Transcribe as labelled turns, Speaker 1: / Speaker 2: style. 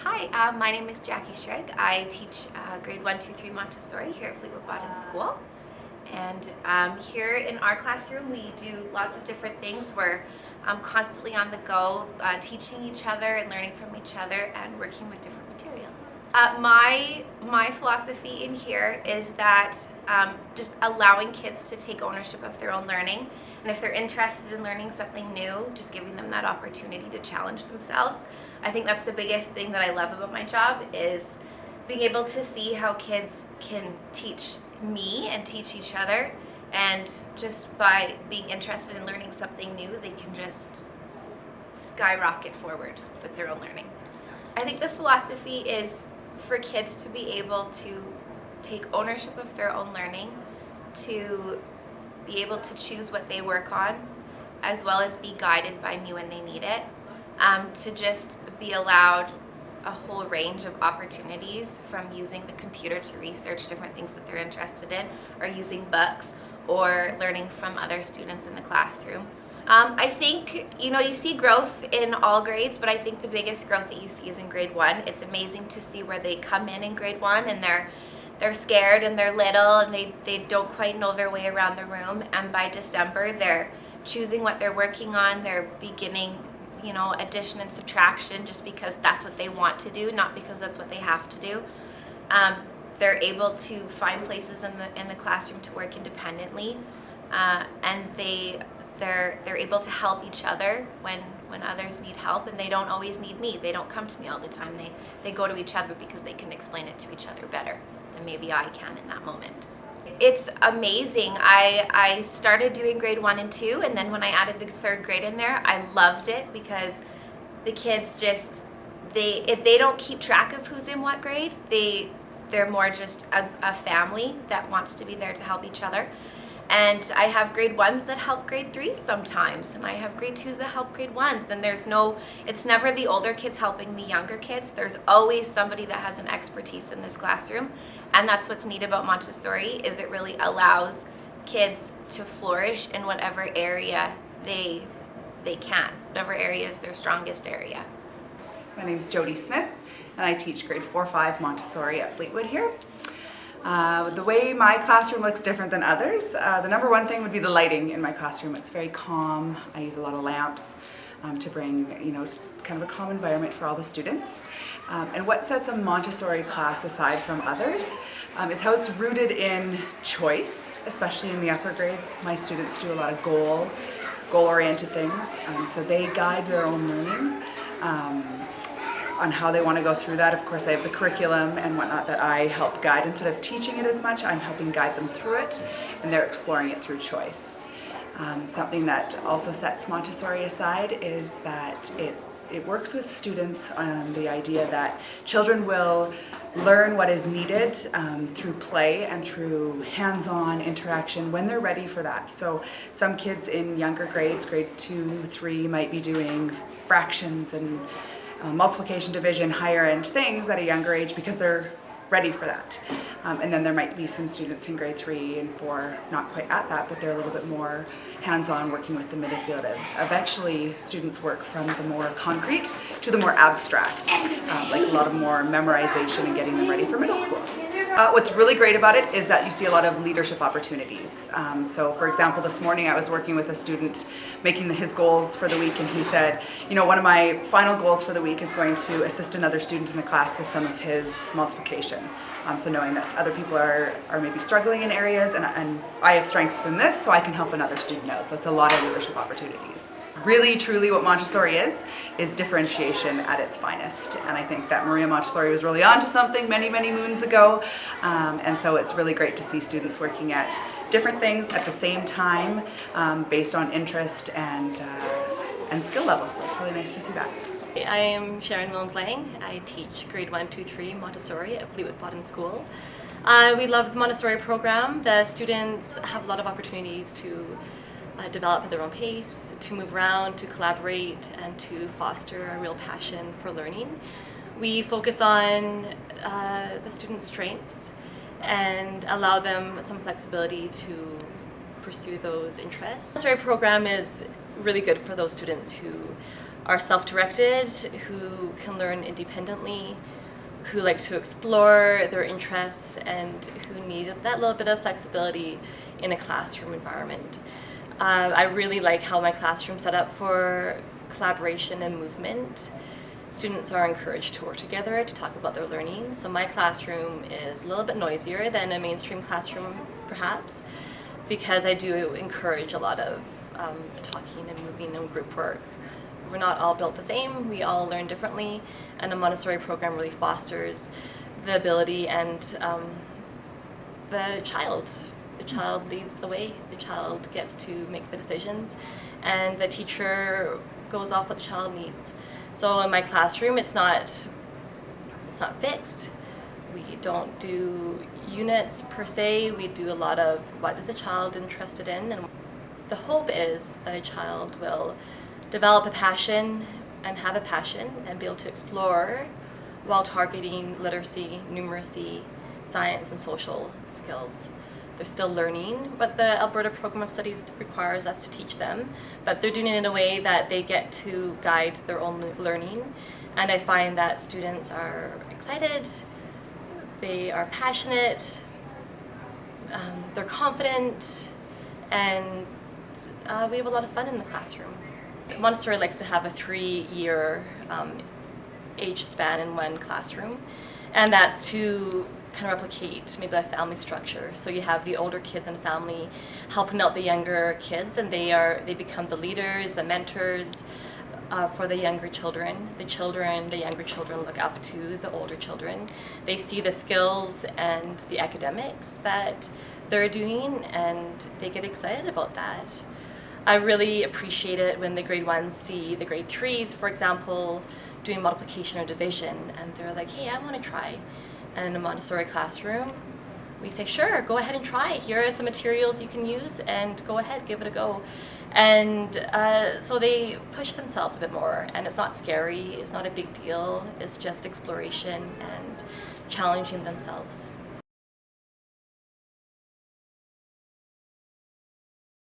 Speaker 1: Hi, my name is Jackie Shrigg. I teach grade 1, 2, 3 Montessori here at Fleetwood-Bawden School. And here in our classroom we do lots of different things. We're constantly on the go, teaching each other and learning from each other and working with different materials. My philosophy in here is that just allowing kids to take ownership of their own learning, and if they're interested in learning something new, just giving them that opportunity to challenge themselves. I think that's the biggest thing that I love about my job, is being able to see how kids can teach me and teach each other, and just by being interested in learning something new, they can just skyrocket forward with their own learning. I think the philosophy is for kids to be able to take ownership of their own learning, to be able to choose what they work on, as well as be guided by me when they need it, to just be allowed a whole range of opportunities, from using the computer to research different things that they're interested in, or using books, or learning from other students in the classroom. I think, you see growth in all grades, but I think the biggest growth that you see is in grade 1. It's amazing to see where they come in grade 1 and they're scared and they're little and they don't quite know their way around the room, and by December they're choosing what they're working on. They're beginning addition and subtraction just because that's what they want to do, not because that's what they have to do. They're able to find places in the classroom to work independently, and they're able to help each other when others need help, and they don't always need me. They don't come to me all the time. They go to each other because they can explain it to each other better than maybe I can in that moment. It's amazing. I started doing grade 1 and 2, and then when I added the 3rd grade in there, I loved it because the kids they don't keep track of who's in what grade. They're more just a family that wants to be there to help each other. And I have grade 1s that help grade 3s sometimes, and I have grade 2s that help grade 1s. Then it's never the older kids helping the younger kids. There's always somebody that has an expertise in this classroom, and that's what's neat about Montessori, is it really allows kids to flourish in whatever area they can, whatever area is their strongest area.
Speaker 2: My name is Jody Smith, and I teach grade 4-5 Montessori at Fleetwood here. The way my classroom looks different than others, the number one thing would be the lighting in my classroom. It's very calm. I use a lot of lamps to bring, kind of a calm environment for all the students. And what sets a Montessori class aside from others is how it's rooted in choice, especially in the upper grades. My students do a lot of goal-oriented things, so they guide their own learning on how they want to go through that. Of course, I have the curriculum and whatnot that I help guide. Instead of teaching it as much, I'm helping guide them through it, and they're exploring it through choice. Something that also sets Montessori aside is that it works with students on the idea that children will learn what is needed through play and through hands-on interaction when they're ready for that. So some kids in younger grades, grade 2, 3, might be doing fractions and multiplication, division, higher end things at a younger age because they're ready for that. And then there might be some students in grade 3 and 4 not quite at that, but they're a little bit more hands-on, working with the manipulatives. Eventually students work from the more concrete to the more abstract, like a lot of more memorization and getting them ready for middle school. What's really great about it is that you see a lot of leadership opportunities. So for example, this morning I was working with a student making his goals for the week, and he said, one of my final goals for the week is going to assist another student in the class with some of his multiplication. So knowing that other people are maybe struggling in areas, and I have strengths in this, so I can help another student out. So it's a lot of leadership opportunities. Really, truly what Montessori is differentiation at its finest. And I think that Maria Montessori was really onto something many, many moons ago. And so it's really great to see students working at different things at the same time, based on interest and skill level. So it's really nice to see that.
Speaker 3: I am Sharon Lang. I teach grade 1, 2, 3 Montessori at Fleetwood-Bawden School. We love the Montessori program. The students have a lot of opportunities to develop at their own pace, to move around, to collaborate, and to foster a real passion for learning. We focus on the students' strengths and allow them some flexibility to pursue those interests. The Montessori program is really good for those students who are self-directed, who can learn independently, who like to explore their interests, and who need that little bit of flexibility in a classroom environment. I really like how my classroom set up for collaboration and movement. Students are encouraged to work together to talk about their learning. So my classroom is a little bit noisier than a mainstream classroom, perhaps, because I do encourage a lot of talking and moving and group work. We're not all built the same, we all learn differently, and a Montessori program really fosters the ability and the child. The child leads the way, the child gets to make the decisions, and the teacher goes off what the child needs. So in my classroom, it's not fixed. We don't do units per se, we do a lot of what is a child interested in, and the hope is that a child will develop a passion and have a passion and be able to explore while targeting literacy, numeracy, science, and social skills. They're still learning what the Alberta Program of Studies requires us to teach them, but they're doing it in a way that they get to guide their own learning. And I find that students are excited, they are passionate, they're confident, and we have a lot of fun in the classroom. Montessori likes to have a 3-year age span in one classroom, and that's to kind of replicate maybe a family structure. So you have the older kids in the family helping out the younger kids, and they become the leaders, the mentors for the younger children. The younger children look up to the older children. They see the skills and the academics that they're doing, and they get excited about that. I really appreciate it when the grade 1s see the grade 3s, for example, doing multiplication or division, and they're like, hey, I want to try. And in a Montessori classroom, we say, sure, go ahead and try. Here are some materials you can use, and go ahead, give it a go. And so they push themselves a bit more, and it's not scary, it's not a big deal, it's just exploration and challenging themselves.